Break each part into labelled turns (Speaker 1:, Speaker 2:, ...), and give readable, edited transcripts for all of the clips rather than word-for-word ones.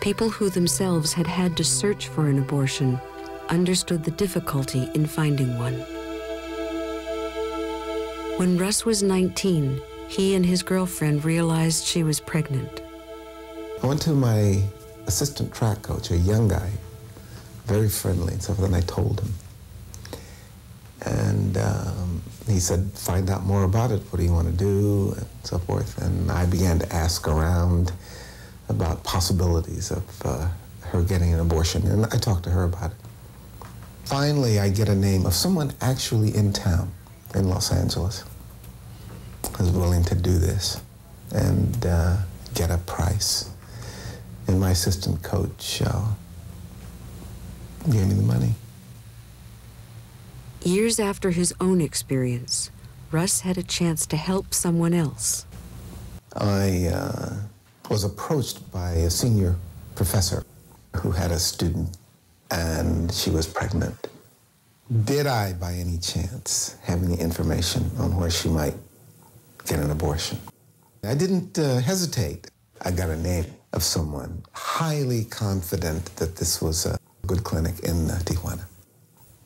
Speaker 1: People who themselves had had to search for an abortion understood the difficulty in finding one. When Russ was 19, he and his girlfriend realized she was pregnant.
Speaker 2: I went to my assistant track coach, a young guy, very friendly and stuff, and I told him. And he said, find out more about it. What do you want to do? And so forth. And I began to ask around about possibilities of her getting an abortion. And I talked to her about it. Finally, I get a name of someone actually in town in Los Angeles who's willing to do this and get a price. And my assistant coach gave me the money.
Speaker 1: Years after his own experience, Russ had a chance to help someone else.
Speaker 2: I was approached by a senior professor who had a student, and she was pregnant. Did I, by any chance, have any information on where she might get an abortion? I didn't hesitate. I got a name of someone highly confident that this was a good clinic in Tijuana.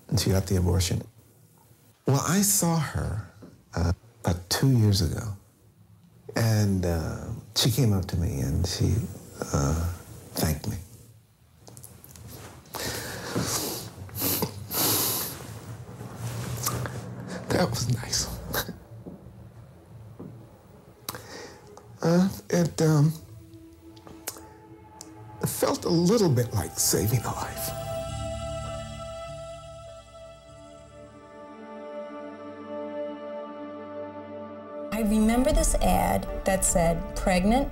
Speaker 2: And she got the abortion. Well, I saw her about 2 years ago. And she came up to me and she thanked me. That was nice. It felt a little bit like saving a life.
Speaker 3: I remember this ad that said, pregnant,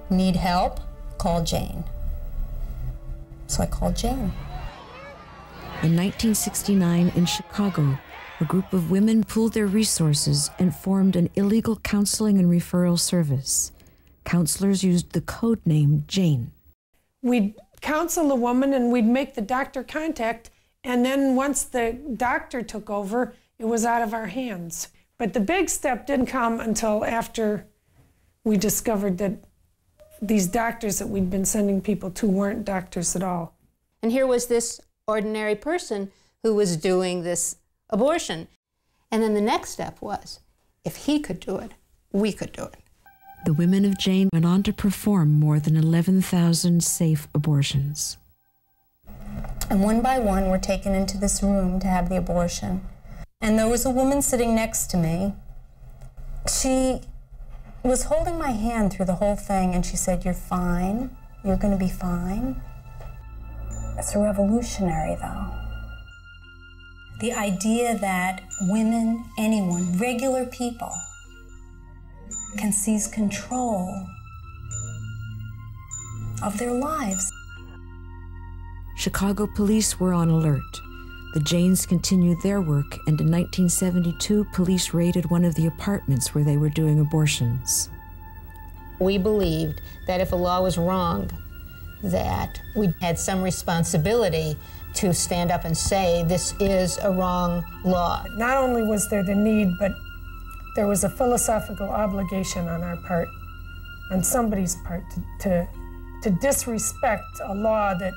Speaker 3: need help, call Jane. So I called Jane.
Speaker 1: In 1969 in Chicago, a group of women pooled their resources and formed an illegal counseling and referral service. Counselors used the code name Jane.
Speaker 4: We'd counsel a woman and we'd make the doctor contact, and then once the doctor took over, it was out of our hands. But the big step didn't come until after we discovered that these doctors that we'd been sending people to weren't doctors at all.
Speaker 3: And here was this ordinary person who was doing this abortion. And then the next step was, if he could do it, we could do it.
Speaker 1: The women of Jane went on to perform more than 11,000 safe abortions.
Speaker 3: And one by one were taken into this room to have the abortion. And there was a woman sitting next to me. She was holding my hand through the whole thing, and she said, "You're fine. You're going to be fine." It's revolutionary, though. The idea that women, anyone, regular people, can seize control of their lives.
Speaker 1: Chicago police were on alert. The Janes continued their work, and in 1972, police raided one of the apartments where they were doing abortions.
Speaker 3: We believed that if a law was wrong, that we had some responsibility to stand up and say, this is a wrong law.
Speaker 4: Not only was there the need, but there was a philosophical obligation on our part, on somebody's part, to disrespect a law that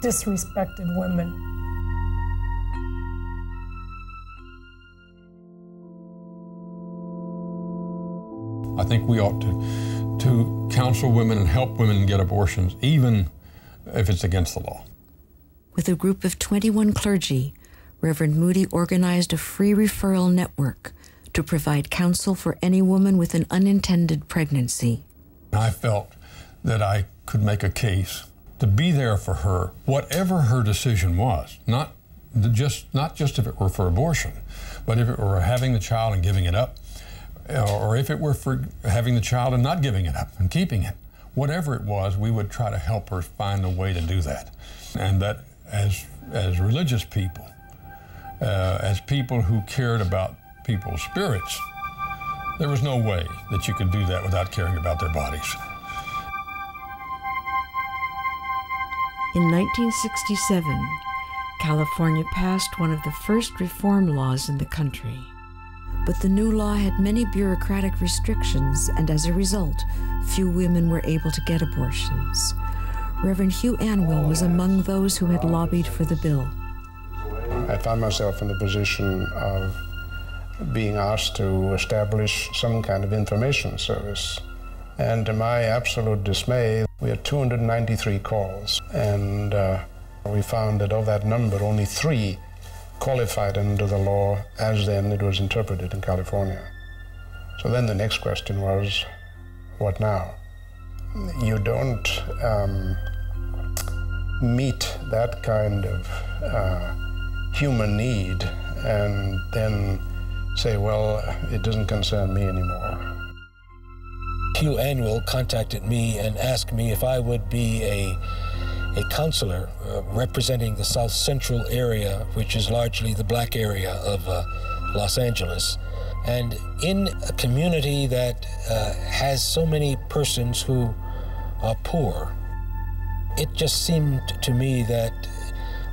Speaker 4: disrespected women.
Speaker 5: I think we ought to counsel women and help women get abortions, even if it's against the law.
Speaker 1: With a group of 21 clergy, Reverend Moody organized a free referral network to provide counsel for any woman with an unintended pregnancy.
Speaker 5: I felt that I could make a case to be there for her, whatever her decision was, not just if it were for abortion, but if it were having the child and giving it up, or if it were for having the child and not giving it up and keeping it. Whatever it was, we would try to help her find a way to do that. And that as religious people, as people who cared about people's spirits, there was no way that you could do that without caring about their bodies.
Speaker 1: In 1967, California passed one of the first reform laws in the country. But the new law had many bureaucratic restrictions, and as a result, few women were able to get abortions. Reverend Hugh Anwyl was among those who had lobbied for the bill.
Speaker 6: I found myself in the position of being asked to establish some kind of information service. And to my absolute dismay, we had 293 calls, and we found that of that number, only 3 qualified under the law as then it was interpreted in California. So then the next question was, what now? You don't meet that kind of human need and then say, well, it doesn't concern me anymore.
Speaker 7: Hugh Anwyl contacted me and asked me if I would be a counselor representing the South Central area, which is largely the black area of Los Angeles. And in a community that has so many persons who are poor, it just seemed to me that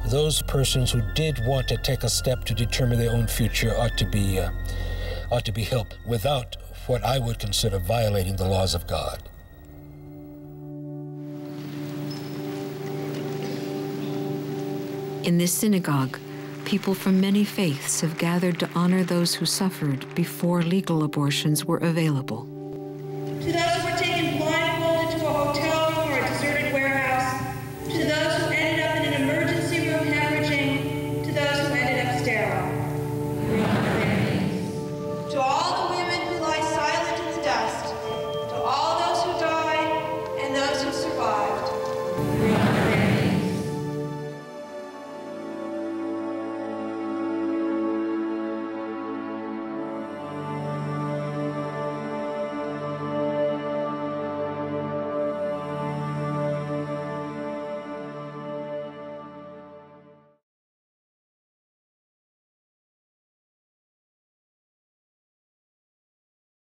Speaker 7: those persons who did want to take a step to determine their own future ought to be helped without what I would consider violating the laws of God.
Speaker 1: In this synagogue, people from many faiths have gathered to honor those who suffered before legal abortions were available.
Speaker 8: To those